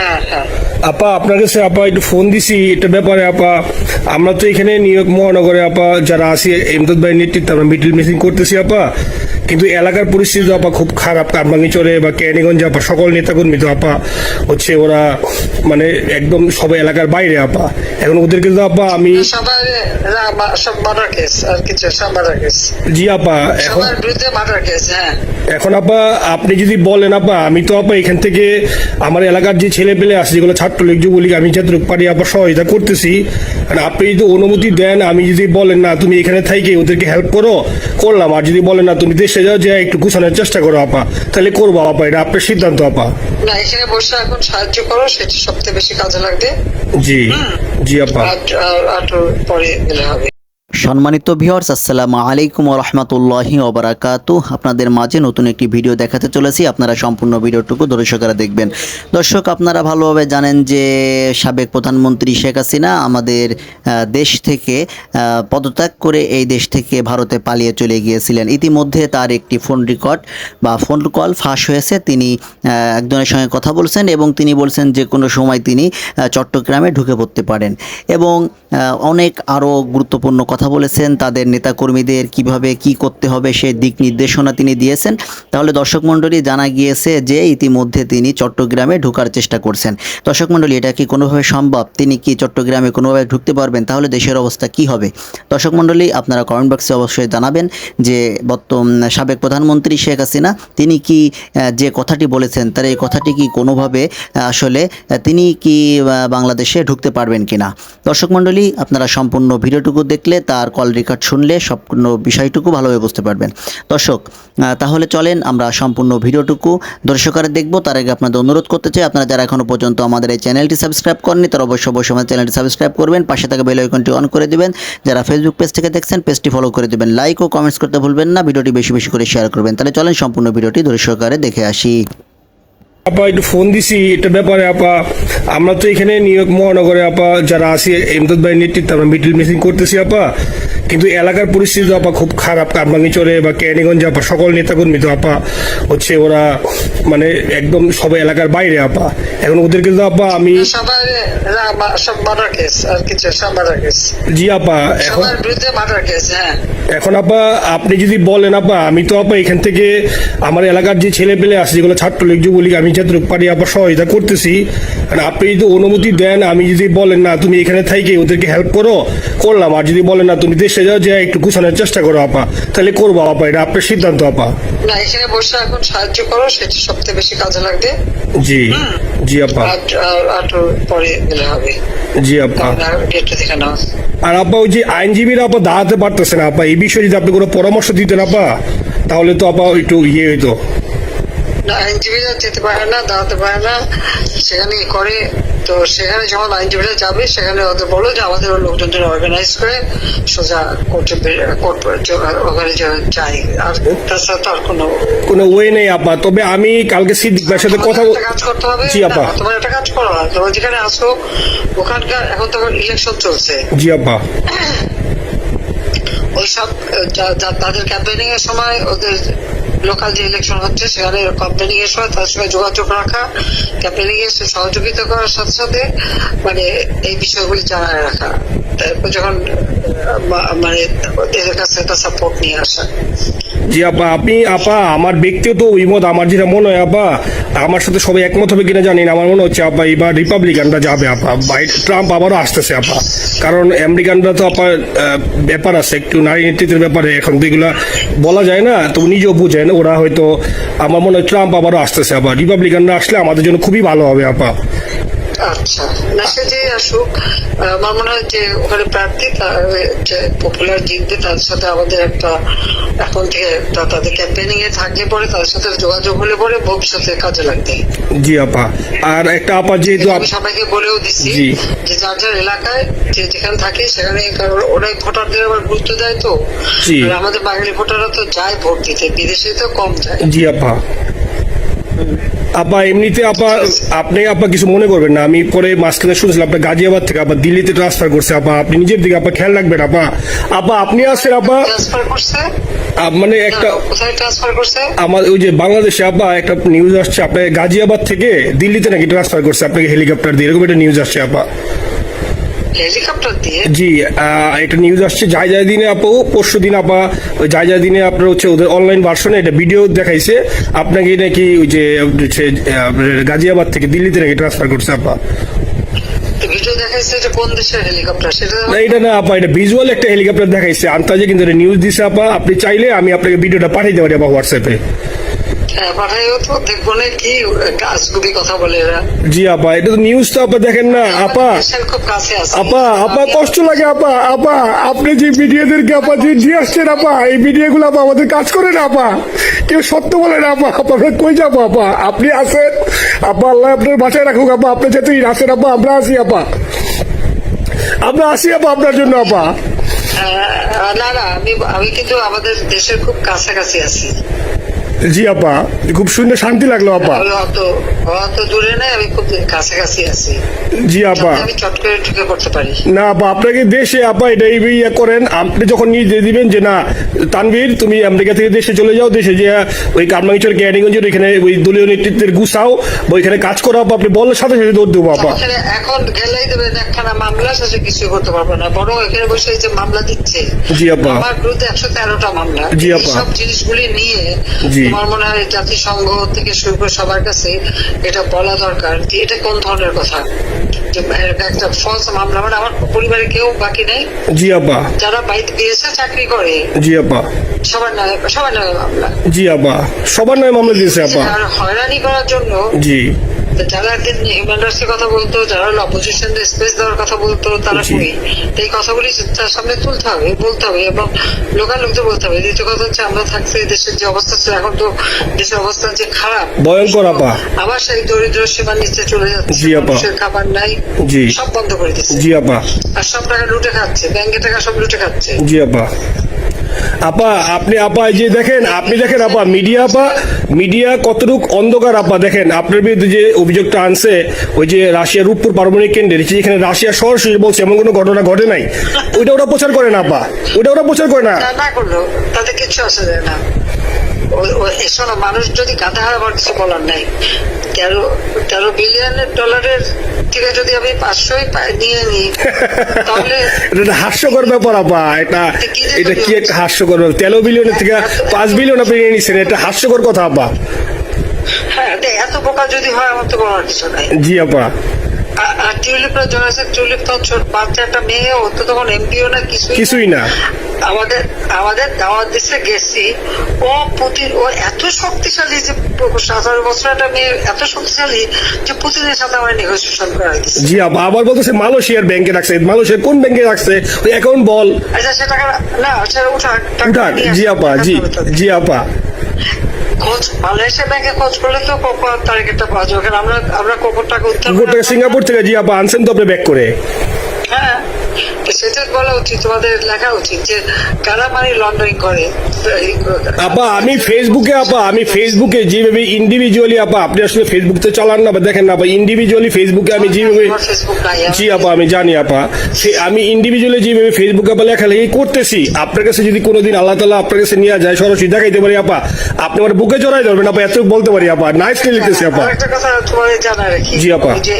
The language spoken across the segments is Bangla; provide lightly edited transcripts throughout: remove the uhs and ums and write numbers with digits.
হ্যাঁ হ্যাঁ আপা আপনার কাছে আপা একটু ফোন দিছি এটা ব্যাপারে আপা। আমরা তো এখানে নিউ ইয়র্ক মহানগরে আপা যারা আছি এমদাদ ভাই নেতৃত্বে আমরা মিডিল মিটিং করতেছি আপা, কিন্তু এলাকার পরিস্থিতি তো আপা খুব খারাপ। কারমাঙ্গিচরে বা ক্যানিগঞ্জে আপা সকল নেতাকর্মী তো আপা হচ্ছে ওরা মানে একদম সবাই এলাকার বাইরে আপা। এখন ওদেরকে তো আপা আমি সবার সব মার্ডার কেস আর কিছু সব মার্ডার কেস। জি আপা এখন সবার বিরুদ্ধে মার্ডার কেস। হ্যাঁ এখন আপা আপনি যদি বলেন আপা, আমি তো আপা এখান থেকে আমার এলাকার যে ছেলে পেলে আছে যেগুলো ছাত্রলীগ যুবলীগ আমি যতটুকু পারি আপা সহযোগিতা করতেছি। আর আপনি যদি অনুমতি দেন, আমি যদি বলেন না তুমি এখানে থাইকে ওদেরকে হেল্প করো করলাম, আর যদি বলেন না তুমি দেশে যাও যে একটু গুছানোর চেষ্টা করো আপা, তাহলে করবো আপা। এটা আপনার সিদ্ধান্ত আপা। না, এখানে বসে এখন সাহায্য করো, সেটা সবচেয়ে বেশি কাজে লাগবে। জি জি আপা। আর পরে গেলে হবে। সম্মানিত ভিউয়ার্স, আসসালামু আলাইকুম ওয়া রাহমাতুল্লাহি ওয়া বারাকাতুহু। আপনাদের মাঝে নতুন একটি ভিডিও দেখাতে চলেছি, আপনারা সম্পূর্ণ ভিডিওটুকু ধৈর্য সহকারে দেখবেন। দর্শক, আপনারা ভালোভাবে জানেন যে সাবেক প্রধানমন্ত্রী শেখ হাসিনা আমাদের দেশ থেকে পদত্যাগ করে এই দেশ থেকে ভারতে পালিয়ে চলে গিয়েছিলেন। ইতিমধ্যে তার একটি ফোন রেকর্ড বা ফোন কল ফাঁস হয়েছে। তিনি একজনের সঙ্গে কথা বলছেন এবং তিনি বলছেন যে কোনো সময় তিনি চট্টগ্রামে ঢুকে পড়তে পারেন এবং অনেক আরও গুরুত্বপূর্ণ কথা বলেছেন। তাদের নেতাকর্মীদের কিভাবে কি করতে হবে সে দিক নির্দেশনা তিনি দিয়েছেন। তাহলে দর্শক মণ্ডলী, জানা গিয়েছে যে ইতিমধ্যে তিনি চট্টগ্রামে ঢোকার চেষ্টা করছেন। দর্শক মণ্ডলী, এটা কি কোনোভাবে সম্ভব? তিনি কি চট্টগ্রামে কোনোভাবে ঢুকতে পারবেন? তাহলে দেশের অবস্থা কি হবে? দর্শক মণ্ডলী, আপনারা কমেন্ট বক্সে অবশ্যই জানাবেন যে সাবেক প্রধানমন্ত্রী শেখ হাসিনা তিনি কি যে কথাটি বলেছেন তার এই কথাটি কি কোনোভাবে আসলে তিনি কি বাংলাদেশে ঢুকতে পারবেন কিনা। দর্শক মণ্ডলী, আপনারা সম্পূর্ণ ভিডিওটুকু দেখলে, তার কল রেকর্ড শুনলে সম্পূর্ণ বিষয়টুকু ভালোভাবে বুঝতে পারবেন। দর্শক, তাহলে চলেন আমরা সম্পূর্ণ ভিডিওটুকু দর্শকরা দেখব। তার আগে আপনাদের অনুরোধ করতে চাই, আপনারা যারা এখনও পর্যন্ত আমাদের এই চ্যানেলটি সাবস্ক্রাইব করেননি তারা অবশ্যই আমাদের চ্যানেলটি সাবস্ক্রাইব করবেন, পাশে থাকা বেল আইকনটি অন করে দিবেন। যারা ফেসবুক পেজ থেকে দেখছেন পেজটি ফলো করে দিবেন, লাইক ও কমেন্টস করতে ভুলবেন না, ভিডিওটি বেশি বেশি করে শেয়ার করবেন। তাহলে চলেন সম্পূর্ণ ভিডিওটি দর্শকরা দেখে আসি। আপা একটু ফোন দিছি এটা ব্যাপারে আপা। আমরা তো এখানে নিউ ইয়র্ক মহানগরে আপা যারা আছি এমদাদ ভাই নেতৃত্বে আমরা মিডিল মিটিং করতেছি আপা, কিন্তু এলাকার পরিস্থিতি তো আপা খুব খারাপ। কারমাঙ্গিচরে বা ক্যানিগঞ্জে আপা সকল নেতাকর্মী তো আপা হচ্ছে ওরা মানে একদম সবাই এলাকার বাইরে আপা। এখন ওদেরকে তো আপা আমি সবার সব মার্ডার কেস আর কিছু সব মার্ডার কেস। জি আপা এখন সবার বিরুদ্ধে মার্ডার কেস। হ্যাঁ এখন আপা আপনি যদি বলেন আপা, আমি তো আপা এখান থেকে আমার এলাকার যে ছেলে পেলে আছে যেগুলো ছাত্রলীগ যুবলীগ আমি যতটুকু পারি আপা সহযোগিতা করতেছি। আর আপনি যদি অনুমতি দেন, আমি যদি বলেন না তুমি এখানে থাইকে ওদেরকে হেল্প করো করলাম, আর যদি বলেন না তুমি দেশে যাও যে একটু গুছানোর চেষ্টা করো আপা, তাহলে করবো আপা। এটা আপনার সিদ্ধান্ত আপা। না, এখানে বসে এখন সাহায্য করো, সেটা সবচেয়ে বেশি কাজে লাগবে। জি জি আপা। আর পরে গেলে হবে। জি আপা। ডেটটা দেখে নাও। আর আপা ওই যে আইনজীবীরা আপা দাঁড়াতে পারতেছে না আপা, এই বিষয়ে যদি আপনি কোনো পরামর্শ দিতেন আপা তাহলে তো আপা একটু হইতো। না, আইনজীবীরা যেতে পারে না, দাঁড়াতে পারে না, সেখানে করে। তো সেখানে যখন আইনজীবীরা যাবে সেখানে ওদের বলো যে আমাদের লোকজনদের অর্গানাইজ করে সোজা কোর্টে ওখানে যাই। আর তাছাড়া তো আর কোনো ওয়ে নেই আপা। তবে আমি কালকে সিদ্দিক ভাইয়ের সাথে কথা কাজ করতে হবে। জি আপা। তোমার একটা কাজ করো, তোমার যেখানে আসো ওখানকার এখন তো ইলেকশন চলছে। জি আপা। ওইসব তাদের ক্যাম্পেনিং এর সময় ওদের লোকাল যে ইলেকশন হচ্ছে সেখানে ক্যাম্পেনিং এর সময় তাদের সঙ্গে যোগাযোগ রাখা, ক্যাম্পেনিং এর সহযোগিতা করার সাথে সাথে মানে এই বিষয়গুলি জানায় রাখা, তারপর যখন মানে এদের কাছে একটা সাপোর্ট নিয়ে আসা। জি আপা। আপনি আপা আমার ব্যক্তিগত অভিমত আমার যেটা মনে হয় আপা, আমার সাথে সবাই একমত হবে কিনা জানি না, আমার মনে হচ্ছে আপা এবার রিপাবলিকানরা যাবে আপা। ট্রাম্প আবারও আসতেছে আপা, কারণ আমেরিকানরা তো আপা ব্যাপার আছে একটু নারী নেতৃত্বের ব্যাপারে, এখন তো এগুলা বলা যায় না, তো নিজেও বুঝেন ওরা হয়তো। আমার মনে হয় ট্রাম্প আবারও আসতেছে আপা, রিপাবলিকানরা আসলে আমাদের জন্য খুবই ভালো হবে আপা। আচ্ছা, না সে যে আসুক, আমার মনে হয় যে ওখানে প্রার্থী যে পপুলার জিতবে তার সাথে আমাদের একটা এখন থেকে তাদের ক্যাম্পেনিং এ থাকলে পরে তাদের সাথে যোগাযোগ হলে পরে ভবিষ্যতে কাজে লাগবে। জি আপা। আর একটা আপা যেহেতু আমি সবাইকে বলেও দিচ্ছি যে যার যার এলাকায় যে যেখানে থাকে সেখানে, কারণ ওরাই ভোটারদের আবার গুরুত্ব দেয়। তো আমাদের বাঙালি ভোটাররা তো যায় ভোট দিতে, বিদেশে তো কম যায়। জি আপা। আপা এমনিতে আপা আপনি আপা কিছু মনে করবেন না, আমি পরে মাঝখানে শুনছিলাম আপনার গাজিয়াবাদ থেকে আপা দিল্লিতে ট্রান্সফার করছে। আপা আপনি নিজের দিকে আপা খেয়াল রাখবেন আপা। আপা আপনি আছেন আপা, ট্রান্সফার করছে মানে একটা কোথায় ট্রান্সফার করছে? আমার ওই যে বাংলাদেশে আপা একটা নিউজ আসছে আপনাকে গাজিয়াবাদ থেকে দিল্লিতে নাকি ট্রান্সফার করছে আপনাকে হেলিকপ্টার দিয়ে, এরকম একটা নিউজ আসছে আপা। হেলিকপ্টার দিয়ে? জি একটা নিউজ আসছে যায় দিনে আপু, পরশু দিন আপা ওই যায় দিনে আপনার হচ্ছে ওদের অনলাইন ভার্সনে এটা ভিডিও দেখাইছে আপনাকে নাকি ওই যে গাজিয়াবাদ থেকে দিল্লিতে নাকি ট্রান্সফার করছে আপা। ভিডিও দেখাইছে, এটা কোন দেশের হেলিকপ্টার সেটা? না এটা না আপা, এটা ভিজুয়াল একটা হেলিকপ্টার দেখাইছে আন্তাজে, কিন্তু এটা নিউজ দিছে আপা। আপনি চাইলে আমি আপনাকে ভিডিওটা পাঠিয়ে দিতে পারি আপা হোয়াটসঅ্যাপে। হ্যাঁ পাঠাইও তো, দেখবো না কি গাছগুবি কথা বলে এরা। জি আপা এটা তো নিউজ তো আপা, দেখেন না আপা। দেশের খুব কাছে আছে আপা কষ্ট লাগে আপা। আপনি যে মিডিয়াদেরকে আপা যে দিয়ে আসছেন আপা, এই মিডিয়াগুলো আপা আমাদের কাজ করে না আপা, কেউ সত্য বলে না আপা। আমরা কই যাবো আপা? আপনি আছেন আপা, আল্লাহ আপনার বাঁচায় রাখুক আপা। আপনি যেতেই আছেন আপা, আমরা আছি আপা, আমরা আসি আপা আপনার জন্য আপা। না আমি কিন্তু আমাদের দেশের খুব কাছাকাছি আছি। জি আপা খুব শুনে শান্তি লাগলো আপা। আমি অত দূরে নাই, আমি খুব কাছাকাছি আছি। জি আপা আমি চট করে ঢুকে পড়তে পারি না আপা, আপনাকে দেশে আপা এটা ইয়ে করেন, আপনি যখন নিয়ে দিয়ে দিবেন যে না তানভীর তুমি আমেরিকা থেকে দেশে চলে যাও, দেশে যে ওই কারমাঙ্গিচর ক্যানিগঞ্জের ওইখানে ওই দলীয় নেতৃত্বের গুছাও বা ওইখানে কাজ করো আপা, আপনি বলার সাথে সাথে দৌড় দেবো আপা। এখানে এখন গেলেই দেবেন একখানা মামলা, শেষে কিছু করতে পারবো না, বরং এখানে বসে এই যে মামলা দিচ্ছে জি আপা। আমার বিরুদ্ধে 113টা মামলা। জি আপা। সব জিনিসগুলি নিয়ে জি। আমার মনে হয় জাতিসংঘ থেকে শুরু করে সবার কাছে এটা বলা দরকার যে এটা কোন ধরনের কথা, যে একটা ফলস মামলা। মানে আমার পরিবারে কেউ বাকি নেই, জি আপা। যারা বাইরে বিদেশে চাকরি করে জি আপা। সবার নামে মামলা। জি আপা সবার নয় মামলা দিয়েছে আপা। আর হয়রানি করার জন্য জি যারা একদিন হিউম্যান রাইটস এর কথা বলতো, যারা অপোজিশন স্পেস দেওয়ার কথা বলতো, তারা জি। কই? এই কথাগুলি তার সামনে তুলতে হবে, বলতে হবে এবং লোকাল লোকদের বলতে হবে। দ্বিতীয় কথা হচ্ছে আমরা থাকছি দেশের যে অবস্থা ছিল, এখন তো দেশের অবস্থা যে খারাপ, ভয়ঙ্কর আপা। আবার সেই দরিদ্র সীমার নিচে চলে যাচ্ছে, জি আপা। মানুষের খাবার নাই, জি। সব বন্ধ করে দিচ্ছে। জি আপা। আর সব টাকা লুটে খাচ্ছে, ব্যাংকের টাকা সব লুটে খাচ্ছে। জি আপা। আপা আপনি আপা এই যে দেখেন, আপনি দেখেন আপা মিডিয়া কতটুক অন্ধকার আপা। দেখেন আপনার বিরুদ্ধে যে অভিযোগটা আনছে ওই যে রাশিয়ার রূপপুর পারমাণবিক কেন্দ্রে, যেখানে রাশিয়া সরাসরি বলছে এমন কোনো ঘটনা ঘটে নাই, ওটা প্রচার করে না আপা, ওটা প্রচার করে না। না করলো তাতে কিচ্ছু আসা যায় না। শোনো, মানুষ যদি গাধা হয় আমার কিছু বলার নাই। 13 বিলিয়ন ডলারের থেকে যদি আমি 500 নিয়ে নিই তাহলে এটা হাস্যকর ব্যাপার আপা। এটা কি একটা হাস্যকর ব্যাপার? 13 বিলিয়নের থেকে 5 বিলিয়ন আপনি নিয়ে নিচ্ছেন, এটা হাস্যকর কথা আপা। হ্যাঁ এত বোকা যদি হয় আমার তো বলার কিছু নাই। জি আপা। আর টিউলিপরা জয়েছে, টিউলিপ তখন ছোট বাচ্চা একটা মেয়ে, ও তো তখন এমপিও না, কিছুই না। আমাদের দাওয়াত দিচ্ছে গেছি, ও এত শক্তিশালী যে 17 বছর একটা মেয়ে এত শক্তিশালী যে পুতিনের সাথে আমার নেগোসিয়েশন করা দিচ্ছে। জি আপা। আবার বলতেছে মালয়েশিয়ার ব্যাংকে রাখছে, মালয়েশিয়ার কোন ব্যাংকে রাখছে ওই অ্যাকাউন্ট বল। আচ্ছা সে টাকা না, সেটা উঠাক। জি আপা। জি আপা। খোঁজ মালয়েশিয়া ব্যাংকে খোঁজ করলে তো কোকো তারিখটা পাওয়া যাবে। আমরা কোকোর টাকা উদ্ধার গোটা সিঙ্গাপুর থেকে। জি আপা আনছেন তো আপনি ব্যাক করে। হ্যাঁ তো সেটা বলা উচিত, তোমাদের লেখা উচিত যে কারা মানি লন্ডারিং করে। আপা আমি ফেসবুকে যেভাবে ইন্ডিভিজুয়ালি আপা, আপনি আসলে ফেসবুক তো চালান না বা দেখেন না আপা, ইন্ডিভিজুয়ালি ফেসবুকে আমি যেভাবে, ফেসবুক নাই। জি আপা আমি জানি আপা, আমি ইন্ডিভিজুয়ালি যেভাবে ফেসবুকে আপা লেখালেখি করতেছি, আপনার কাছে যদি কোনোদিন আল্লাহ তাআলা আপনার কাছে নিয়ে যায়, সরাসরি দেখাইতে পারি আপা, আপনি আমার বুকে জড়াই ধরবেন আপা, এত বলতে পারি আপা। নাইসলি লিখতেছি আপা। একটা কথা তোমার জানা রাখি, জি আপা। যে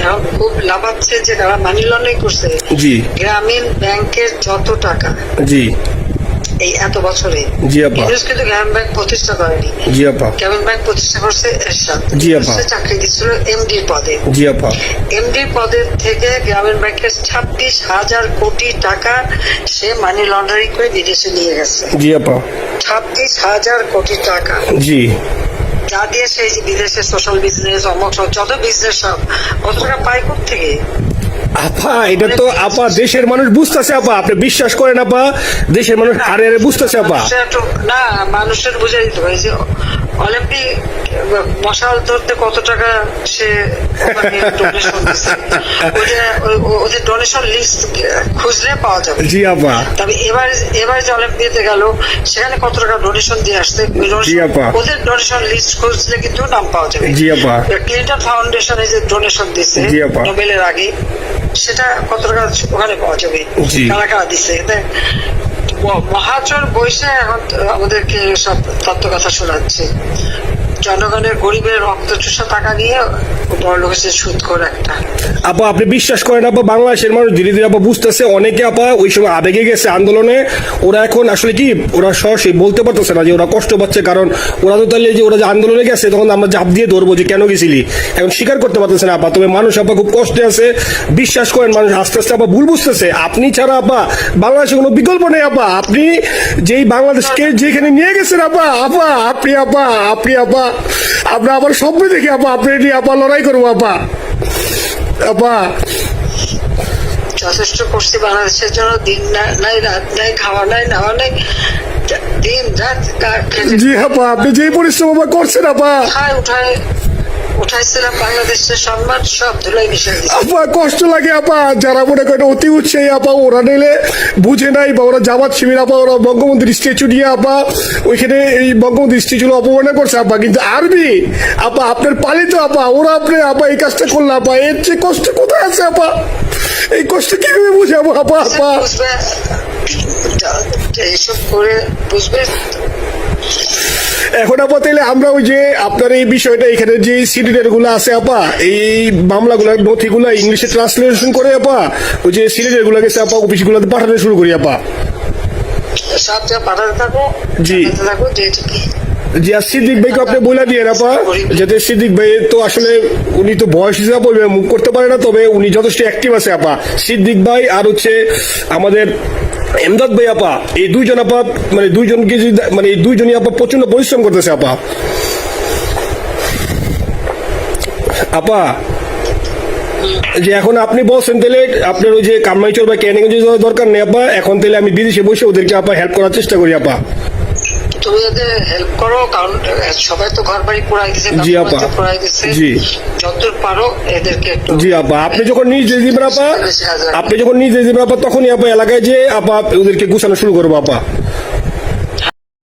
এখন খুব লাভাচ্ছে যে যারা মানি লন্ডারিং করছে, জি। গ্রামীণ ব্যাংকের যত টাকা জি এই এত বছরে, জি আপা। ইউনুস কিন্তু গ্রামীণ ব্যাংক প্রতিষ্ঠা করেনি। জি আপা। গ্রামীণ ব্যাংক প্রতিষ্ঠা করছে এরশাদ। জি আপা। সে চাকরি দিচ্ছিল এমডির পদে। জি আপা। এমডির পদের থেকে গ্রামীণ ব্যাংকের 26,000 কোটি টাকা সে মানি লন্ডারিং করে বিদেশে নিয়ে গেছে। জি আপা। 26,000 কোটি টাকা। জি। যা দিয়ে সেই যে বিদেশে সোশ্যাল বিজনেস, অমক যত বিজনেস সব কত টাকা পায় থেকে। আপা এটা তো আপা দেশের মানুষ বুঝতেছে আপা, আপনি বিশ্বাস করেন আপা, দেশের মানুষ আরে বুঝতেছে আপা। না মানুষের বুঝে দিতে হবে যে অলিম্পিক মশাল ধরতে কত টাকা সে ডোনেশন দিচ্ছে, ওদের ডোনেশন লিস্ট খুঁজলে পাওয়া যাবে। জি আপা। তবে এবার যে অলিম্পিয়াতে গেল সেখানে কত টাকা ডোনেশন দিয়ে আসছে, জি আপা। ওদের ডোনেশন লিস্ট খুঁজলে কিন্তু নাম পাওয়া যাবে। জি আপা। ক্লিন্টন ফাউন্ডেশনে যে ডোনেশন দিচ্ছে জি আপা। নোবেলের আগে, সেটা কত টাকা ওখানে পাওয়া যাবে, জি। কারা কারা দিচ্ছে। মহাজন বৈশে এখন আমাদেরকে সব তত্ত্ব কথা শোনাচ্ছে, জনগণের গরিবের রক্ত চুষা টাকা নিয়ে বড় লোকের সুদ করে একটা। আপা আপনি বিশ্বাস করেন আপা, বাংলাদেশের মানুষ ধীরে ধীরে আপা বুঝতেছে, অনেকে আপা ওই সময় আবেগে গেছে আন্দোলনে, ওরা এখন আসলে কি ওরা সরাসরি বলতে পারতেছে না যে ওরা কষ্ট পাচ্ছে, কারণ ওরা তো তাহলে যে ওরা যে আন্দোলনে গেছে তখন আমরা জাপ দিয়ে ধরবো যে কেন গেছিলি, এখন স্বীকার করতে পারতেছে না আপা। তবে মানুষ আপা খুব কষ্টে আছে, বিশ্বাস করেন মানুষ আস্তে আস্তে আপা ভুল বুঝতেছে। আপনি ছাড়া আপা বাংলাদেশে কোনো বিকল্প নেই আপা, আপনি যেই বাংলাদেশকে যেখানে নিয়ে গেছেন আপা, আপনি আমরা আবার স্বপ্ন দেখি আপা আপনি নিয়ে আপা লড়াই করবো আপা। যথেষ্ট করছি বাংলাদেশের জন্য, দিন নাই রাত নাই, খাওয়া নাই নাওয়া নাই, দিন রাত জি আপা, আপনি যে পরিশ্রম আপা করছেন আপা, উঠাইছিলাম বাংলাদেশের সম্মান সব ধুলাই মিশে দিচ্ছে। আপা কষ্ট লাগে আপা, যারা মনে করেন অতি উৎসাহী আপা, ওরা নিলে বুঝে নাই বা ওরা জামাত শিবির আপা, ওরা বঙ্গবন্ধুর স্ট্যাচু নিয়ে আপা ওইখানে এই বঙ্গবন্ধুর স্ট্যাচু অপমানে করছে আপা, কিন্তু আরবি আপা আপনার পালিত আপা, ওরা আপনি আপা এই কাজটা করলো আপা, এর চেয়ে কষ্ট কোথায় আছে আপা, এই কষ্ট কিভাবে বুঝাবো আপা? বুঝবে এইসব করে বুঝবে। এখন আপা তাইলে আমরা ওই যে আপনার এই বিষয়টা এখানে যে সিডিডের গুলো আছে আপা, এই মামলাগুলো নথিগুলো ইংলিশে ট্রান্সলেশন করে আপা ওই যে সিডিডের গুলো গেছে আপা অফিসগুলোতে পাঠানো শুরু করি আপা। সব যা পাঠাতে থাকো, জি। যে এটা কি জি। আর সিদ্দিক ভাইকে আপনি বলে দিয়ে আপা, যাতে সিদ্দিক ভাই তো আসলে উনি তো বয়স হিসাবে মুখ করতে পারে না, তবে উনি যথেষ্ট অ্যাক্টিভ আছে আপা। সিদ্দিক ভাই আর হচ্ছে আমাদের এমদাদ ভাই আপা, এই দুইজন আপা মানে দুইজনকে মানে এই দুইজনই আপা প্রচন্ড পরিশ্রম করতেছে আপা। যে এখন আপনি বলছেন তাহলে আপনার ওই যে কামাইচর বা ক্যানিগঞ্জে যাওয়ার দরকার নেই আপা, এখন তাহলে আমি বিদেশে বসে ওদেরকে আপা হেল্প করার চেষ্টা করি আপা। তুমি এদের হেল্প করো, কারণ সবাই তো ঘর বাড়ি পোড়াই দিচ্ছে, জি আপা। পোড়াই দিচ্ছে, জি। যতদূর পারো এদেরকে একটু। জি আপা, আপনি যখন নিজে দিবেন আপা, তখনই আপা এলাকায় যে আপা ওদেরকে গুছানো শুরু করবো আপা।